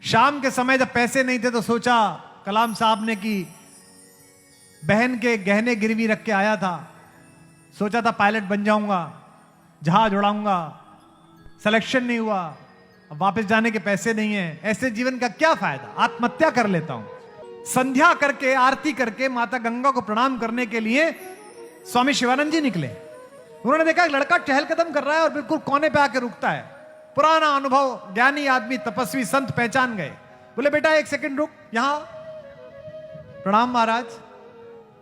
शाम के समय जब पैसे नहीं थे तो सोचा कलाम साहब ने कि बहन के गहने गिरवी रख के आया था, सोचा था पायलट बन जाऊंगा, जहाज उड़ाऊंगा, सिलेक्शन नहीं हुआ, अब वापस जाने के पैसे नहीं है, ऐसे जीवन का क्या फायदा, आत्महत्या कर लेता हूं। संध्या करके आरती करके माता गंगा को प्रणाम करने के लिए स्वामी शिवानंद जी निकले। उन्होंने देखा एक लड़का चहलकदम कर रहा है और बिल्कुल कोने पे आके रुकता है। पुराना अनुभव, ज्ञानी आदमी, तपस्वी संत पहचान गए। बोले बेटा एक सेकंड रुक, यहां प्रणाम महाराज।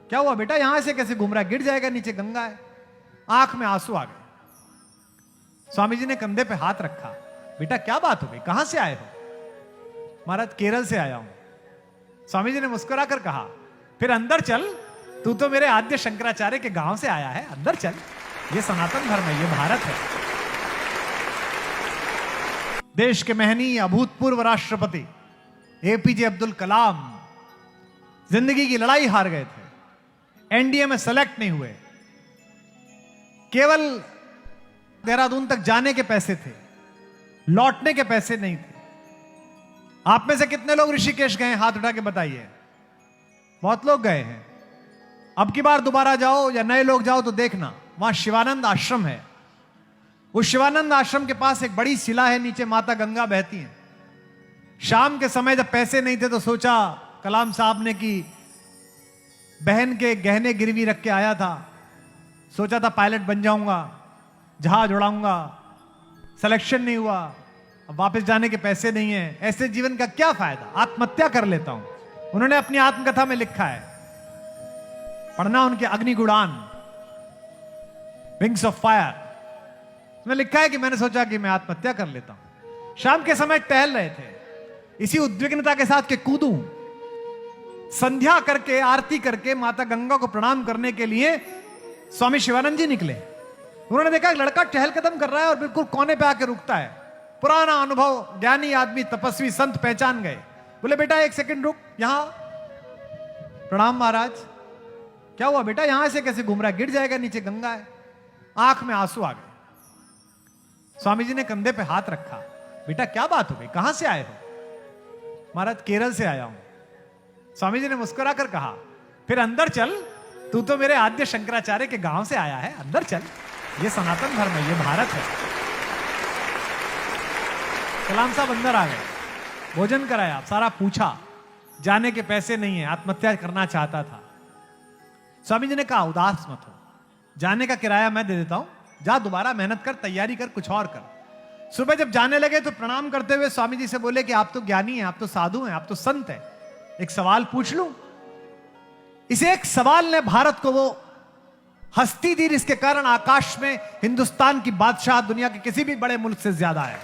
क्या हुआ बेटा, यहां से कैसे घूम रहा है, गिर जाएगा, नीचे गंगा है। आंख में आंसू आ गए। स्वामी जी ने कंधे पे हाथ रखा, बेटा क्या बात हो गई, कहां से आए हो? महाराज केरल से आया हूं। स्वामी जी ने मुस्कुरा कर कहा, फिर अंदर चल, तू तो मेरे आद्य शंकराचार्य के गांव से आया है, अंदर चल, ये सनातन धर्म है, ये भारत है। देश के महनीय अभूतपूर्व राष्ट्रपति एपीजे अब्दुल कलाम जिंदगी की लड़ाई हार गए थे, एनडीए में सेलेक्ट नहीं हुए, केवल देहरादून तक जाने के पैसे थे, लौटने के पैसे नहीं थे। आप में से कितने लोग ऋषिकेश गए, हाथ उठा के बताइए। बहुत लोग गए हैं। अब की बार दोबारा जाओ या नए लोग जाओ तो देखना, वहां शिवानंद आश्रम है। उस शिवानंद आश्रम के पास एक बड़ी शिला है, नीचे माता गंगा बहती है। शाम के समय जब पैसे नहीं थे तो सोचा कलाम साहब ने कि बहन के गहने गिरवी रख के आया था, सोचा था पायलट बन जाऊंगा, जहाज उड़ाऊंगा, सिलेक्शन नहीं हुआ, अब वापस जाने के पैसे नहीं है, ऐसे जीवन का क्या फायदा, आत्महत्या कर लेता हूं। उन्होंने अपनी आत्मकथा में लिखा है, पढ़ना उनके अग्निगुणान, विंग्स ऑफ फायर में लिखा है कि मैंने सोचा कि मैं आत्महत्या कर लेता हूं। शाम के समय टहल रहे थे, इसी उद्विग्नता के साथ के कूदूं, संध्या करके आरती करके माता गंगा को प्रणाम करने के लिए स्वामी शिवानंद जी निकले। उन्होंने देखा एक लड़का चहलकदम कर रहा है और बिल्कुल कोने पे आके रुकता है। पुराना अनुभव, ज्ञानी आदमी, तपस्वी संत पहचान गए। बोले बेटा एक सेकंड रुक, यहां प्रणाम महाराज। क्या हुआ बेटा, यहां से कैसे घूम रहा है, गिर जाएगा, नीचे गंगा है। आंख में आंसू आ गए। स्वामी जी ने कंधे पे हाथ रखा, बेटा क्या बात हो गई, कहां से आए हो? महाराज केरल से आया हूं। स्वामी जी ने मुस्कुरा कर कहा, फिर अंदर चल, तू तो मेरे आद्य शंकराचार्य के गांव से आया है, अंदर चल, ये सनातन धर्म है, ये भारत है। कलाम साहब अंदर आ गए, भोजन कराया, सारा पूछा, जाने के पैसे नहीं है, आत्महत्या करना चाहता था। स्वामी जी ने कहा उदास मत हो, जाने का किराया मैं दे देता हूं, जा दोबारा मेहनत कर, तैयारी कर, कुछ और कर। सुबह जब जाने लगे तो प्रणाम करते हुए स्वामी जी से बोले कि आप तो ज्ञानी हैं, आप तो साधु हैं, आप तो संत हैं, एक सवाल पूछ लूं? इस एक सवाल ने भारत को वो हस्ती दी जिसके कारण आकाश में हिंदुस्तान की बादशाह दुनिया के किसी भी बड़े मुल्क से ज्यादा है।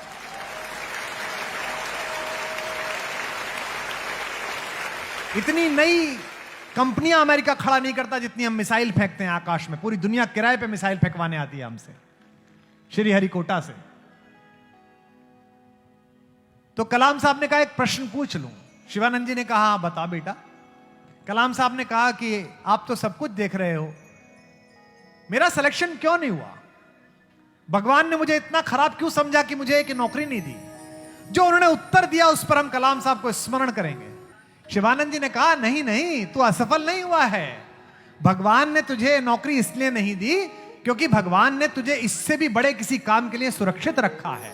इतनी नई कंपनियां अमेरिका खड़ा नहीं करता जितनी हम मिसाइल फेंकते हैं आकाश में। पूरी दुनिया किराए पे मिसाइल फेंकवाने आती है हमसे, श्रीहरिकोटा से। तो कलाम साहब ने कहा एक प्रश्न पूछ लूं। शिवानंद जी ने कहा बता बेटा। कलाम साहब ने कहा कि आप तो सब कुछ देख रहे हो, मेरा सिलेक्शन क्यों नहीं हुआ? भगवान ने मुझे इतना खराब क्यों समझा कि मुझे एक नौकरी नहीं दी? जो उन्होंने उत्तर दिया उस पर हम कलाम साहब को स्मरण करेंगे। शिवानंद जी ने कहा नहीं नहीं, तू असफल नहीं हुआ है। भगवान ने तुझे नौकरी इसलिए नहीं दी क्योंकि भगवान ने तुझे इससे भी बड़े किसी काम के लिए सुरक्षित रखा है।